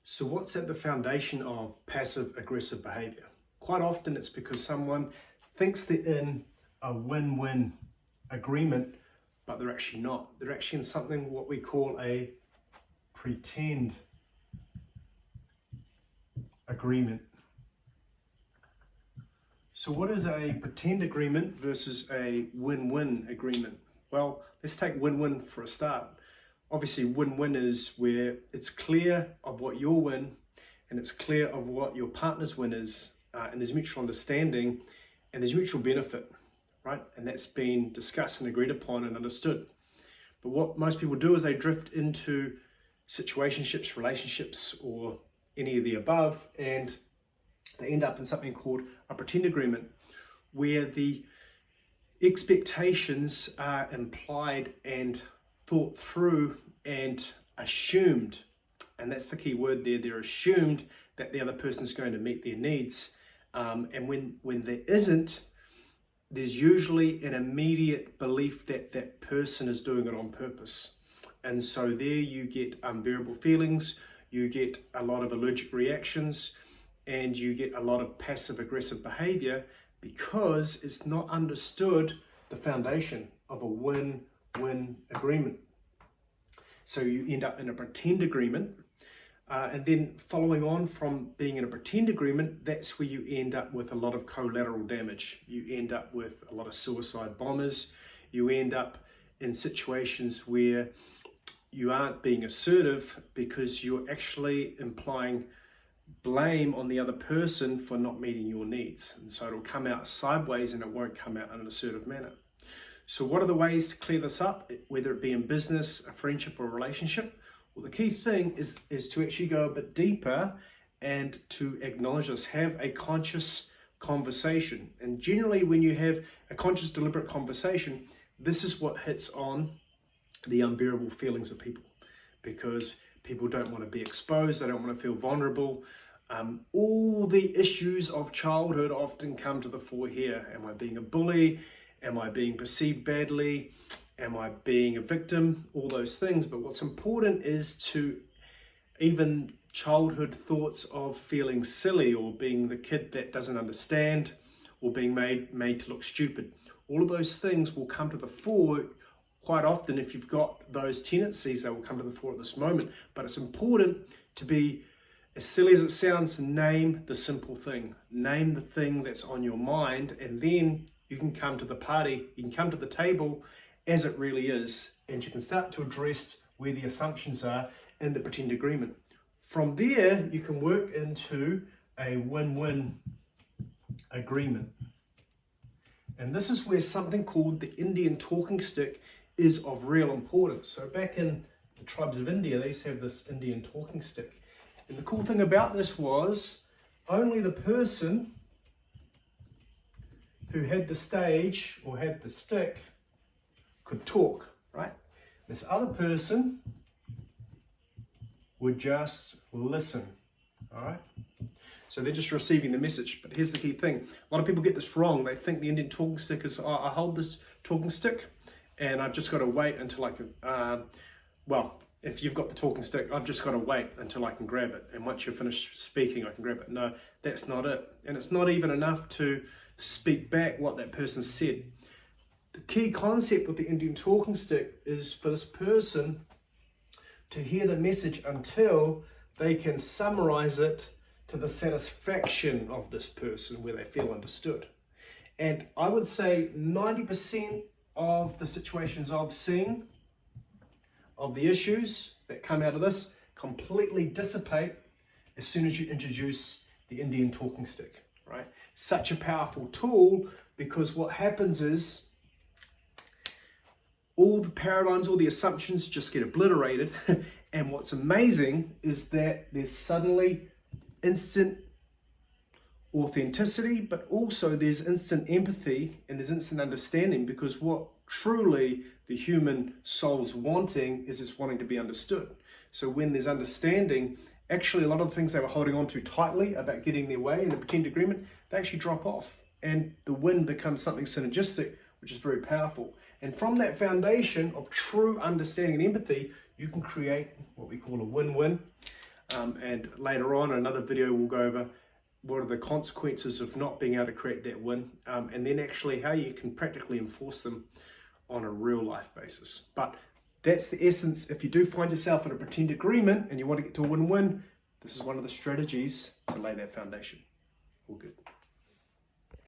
So what's at the foundation of passive-aggressive behavior? Quite often it's because someone thinks they're in a win-win agreement, but they're actually not. They're actually in something what we call a pretend agreement. So what is a pretend agreement versus a win-win agreement? Well, let's take win-win for a start. Obviously, win-win is where it's clear of what your win and it's clear of what your partner's win is, and there's mutual understanding and there's mutual benefit, right? And that's been discussed and agreed upon and understood. But what most people do is they drift into situationships, relationships, or any of the above, and they end up in something called a pretend agreement, where the expectations are implied and thought through and assumed, and that's the key word there. They're assumed that the other person's going to meet their needs, and when there isn't, there's usually an immediate belief that that person is doing it on purpose. And so there you get unbearable feelings, you get a lot of allergic reactions, and you get a lot of passive-aggressive behavior because it's not understood the foundation of a win-win agreement. So you end up in a pretend agreement, and then following on from being in a pretend agreement, that's where you end up with a lot of collateral damage. You end up with a lot of suicide bombers. You end up in situations where you aren't being assertive because you're actually implying blame on the other person for not meeting your needs. And so it'll come out sideways and it won't come out in an assertive manner. So what are the ways to clear this up, whether it be in business, a friendship, or a relationship? Well, the key thing is to actually go a bit deeper and to acknowledge this, have a conscious conversation. And generally when you have a conscious, deliberate conversation, this is what hits on the unbearable feelings of people, because people don't want to be exposed, they don't want to feel vulnerable. All the issues of childhood often come to the fore here. Am I being a bully? Am I being perceived badly? Am I being a victim? All those things. But what's important is to even childhood thoughts of feeling silly or being the kid that doesn't understand or being made to look stupid. All of those things will come to the fore. Quite often, if you've got those tendencies, they will come to the fore at this moment. But it's important to be, as silly as it sounds, name the simple thing. Name the thing that's on your mind, and then you can come to the party, you can come to the table as it really is, and you can start to address where the assumptions are in the pretend agreement. From there, you can work into a win-win agreement. And this is where something called the Indian talking stick is of real importance. So back in the tribes of India, they used to have this Indian talking stick. And the cool thing about this was only the person who had the stage or had the stick could talk, right? This other person would just listen, all right? So they're just receiving the message. But here's the key thing. A lot of people get this wrong. They think the Indian talking stick is, oh, I hold this talking stick and I've just got to wait until I can, well, if you've got the talking stick, I've just got to wait until I can grab it. And once you're finished speaking, I can grab it. No, that's not it. And it's not even enough to speak back what that person said. The key concept with the Indian talking stick is for this person to hear the message until they can summarize it to the satisfaction of this person where they feel understood. And I would say 90% of the situations I've seen, of the issues that come out of this, completely dissipate as soon as you introduce the Indian talking stick, right? Such a powerful tool, because what happens is all the paradigms, all the assumptions just get obliterated. And what's amazing is that there's suddenly instant authenticity, but also there's instant empathy and there's instant understanding, because what truly the human soul's wanting is it's wanting to be understood. So when there's understanding, actually a lot of the things they were holding on to tightly about getting their way in the pretend agreement, they actually drop off and the win becomes something synergistic, which is very powerful. And from that foundation of true understanding and empathy, you can create what we call a win-win And later on, another video, we'll go over what are the consequences of not being able to create that win, and then actually how you can practically enforce them on a real life basis. But that's the essence. If you do find yourself in a pretend agreement and you want to get to a win-win, this is one of the strategies to lay that foundation. All good.